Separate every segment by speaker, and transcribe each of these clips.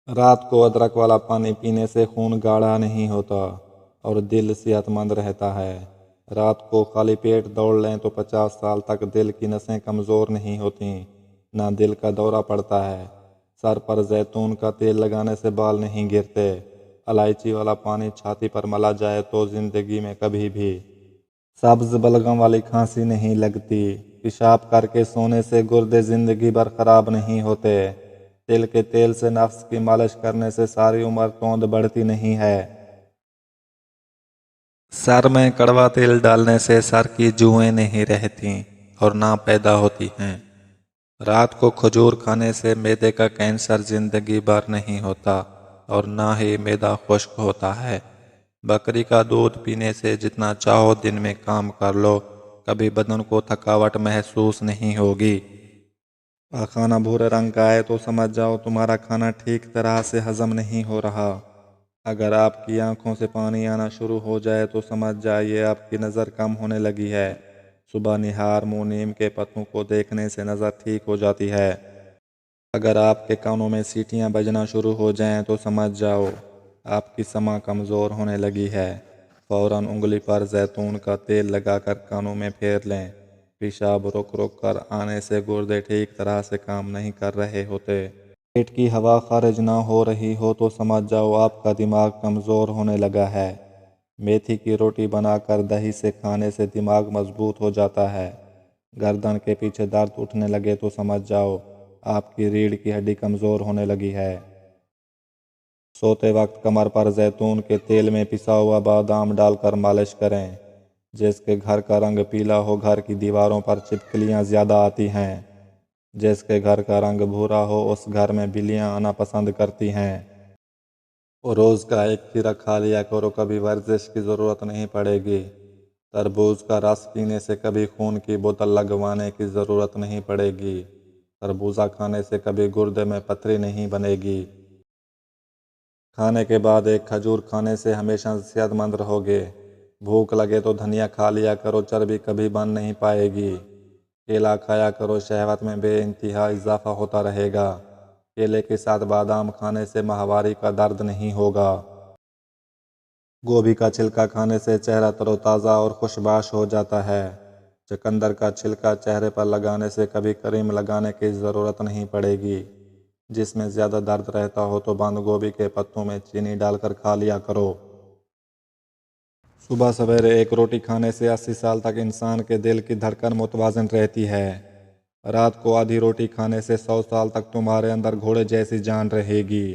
Speaker 1: रात को अदरक वाला पानी पीने से खून गाढ़ा नहीं होता और दिल सेहतमंद रहता है। रात को खाली पेट दौड़ लें तो 50 साल तक दिल की नसें कमज़ोर नहीं होती, ना दिल का दौरा पड़ता है। सर पर जैतून का तेल लगाने से बाल नहीं गिरते। इलायची वाला पानी छाती पर मला जाए तो ज़िंदगी में कभी भी सब्ज़ बलगम वाली खांसी नहीं लगती। पेशाब करके सोने से गुर्दे ज़िंदगी भर ख़राब नहीं होते। तिल के तेल से नफ्स की मालिश करने से सारी उम्र तोंद बढ़ती नहीं है। सर में कड़वा तेल डालने से सर की जुएं नहीं रहती और ना पैदा होती हैं। रात को खजूर खाने से मैदे का कैंसर जिंदगी भर नहीं होता और ना ही मैदा खुश्क होता है। बकरी का दूध पीने से जितना चाहो दिन में काम कर लो, कभी बदन को थकावट महसूस नहीं होगी। खाना भूरे रंग का है तो समझ जाओ तुम्हारा खाना ठीक तरह से हजम नहीं हो रहा। अगर आपकी आंखों से पानी आना शुरू हो जाए तो समझ जाइए आपकी नज़र कम होने लगी है। सुबह निहार मुंह नीम के पत्तों को देखने से नज़र ठीक हो जाती है। अगर आपके कानों में सीटियां बजना शुरू हो जाएं तो समझ जाओ आपकी समा कमज़ोर होने लगी है। फ़ौरन उंगली पर जैतून का तेल लगाकर कानों में फेर लें। पेशाब रुक रुक कर आने से गुर्दे ठीक तरह से काम नहीं कर रहे होते। पेट की हवा खारिज ना हो रही हो तो समझ जाओ आपका दिमाग कमज़ोर होने लगा है। मेथी की रोटी बनाकर दही से खाने से दिमाग मजबूत हो जाता है। गर्दन के पीछे दर्द उठने लगे तो समझ जाओ आपकी रीढ़ की हड्डी कमज़ोर होने लगी है। सोते वक्त कमर पर जैतून के तेल में पिसा हुआ बादाम डालकर मालिश करें। जिसके घर का रंग पीला हो घर की दीवारों पर छिपकलियाँ ज़्यादा आती हैं। जिसके घर का रंग भूरा हो उस घर में बिल्लियाँ आना पसंद करती हैं। और रोज़ का एक खीरा खा लिया करो, कभी वर्जिश की ज़रूरत नहीं पड़ेगी। तरबूज का रस पीने से कभी खून की बोतल लगवाने की ज़रूरत नहीं पड़ेगी। तरबूजा खाने से कभी गुर्दे में पथरी नहीं बनेगी। खाने के बाद एक खजूर खाने से हमेशा सेहतमंद रहोगे। भूख लगे तो धनिया खा लिया करो, चर्बी कभी बन नहीं पाएगी। केला खाया करो, शहवत में बेइंतहा इजाफा होता रहेगा। केले के साथ बादाम खाने से माहवारी का दर्द नहीं होगा। गोभी का छिलका खाने से चेहरा तरोताज़ा और खुशबाश हो जाता है। चुकंदर का छिलका चेहरे पर लगाने से कभी क्रीम लगाने की ज़रूरत नहीं पड़ेगी। जिसमें ज़्यादा दर्द रहता हो तो बंद गोभी के पत्तों में चीनी डालकर खा लिया करो। सुबह सवेरे एक रोटी खाने से 80 साल तक इंसान के दिल की धड़कन मुतवाज़न रहती है। रात को आधी रोटी खाने से 100 साल तक तुम्हारे अंदर घोड़े जैसी जान रहेगी।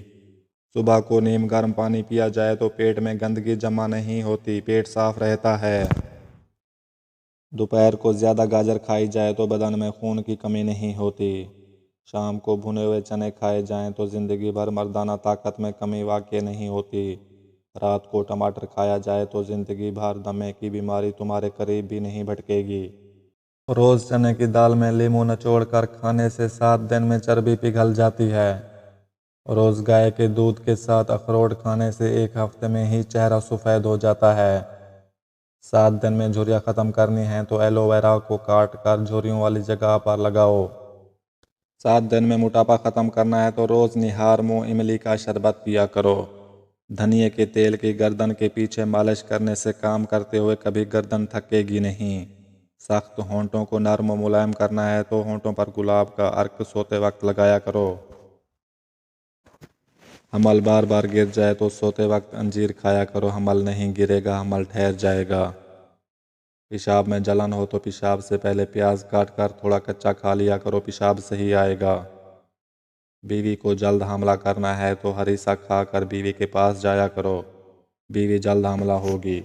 Speaker 1: सुबह को नीम गर्म पानी पिया जाए तो पेट में गंदगी जमा नहीं होती, पेट साफ रहता है। दोपहर को ज़्यादा गाजर खाई जाए तो बदन में खून की कमी नहीं होती। शाम को भुने हुए चने खाए जाएं तो ज़िंदगी भर मर्दाना ताकत में कमी वाक़ई नहीं होती। रात को टमाटर खाया जाए तो ज़िंदगी भर दमे की बीमारी तुम्हारे करीब भी नहीं भटकेगी। रोज़ चने की दाल में लीमू निचोड़ कर खाने से 7 दिन में चर्बी पिघल जाती है। रोज़ गाय के दूध के साथ अखरोट खाने से 1 हफ्ते में ही चेहरा सफ़ेद हो जाता है। 7 दिन में झुर्रियाँ ख़त्म करनी है तो एलोवेरा को काट कर झुर्रियों वाली जगह पर लगाओ। 7 दिन में मोटापा ख़त्म करना है तो रोज़ निहार मुँह इमली का शरबत पिया करो। धनिए के तेल की गर्दन के पीछे मालिश करने से काम करते हुए कभी गर्दन थकेगी नहीं। सख्त होंठों को नरम और मुलायम करना है तो होंठों पर गुलाब का अर्क सोते वक्त लगाया करो। हमल बार बार गिर जाए तो सोते वक्त अंजीर खाया करो, हमल नहीं गिरेगा, हमल ठहर जाएगा। पेशाब में जलन हो तो पेशाब से पहले प्याज काट कर थोड़ा कच्चा खा लिया करो, पेशाब सही आएगा। बीवी को जल्द हमला करना है तो हरी साग खा कर बीवी के पास जाया करो, बीवी जल्द हमला होगी।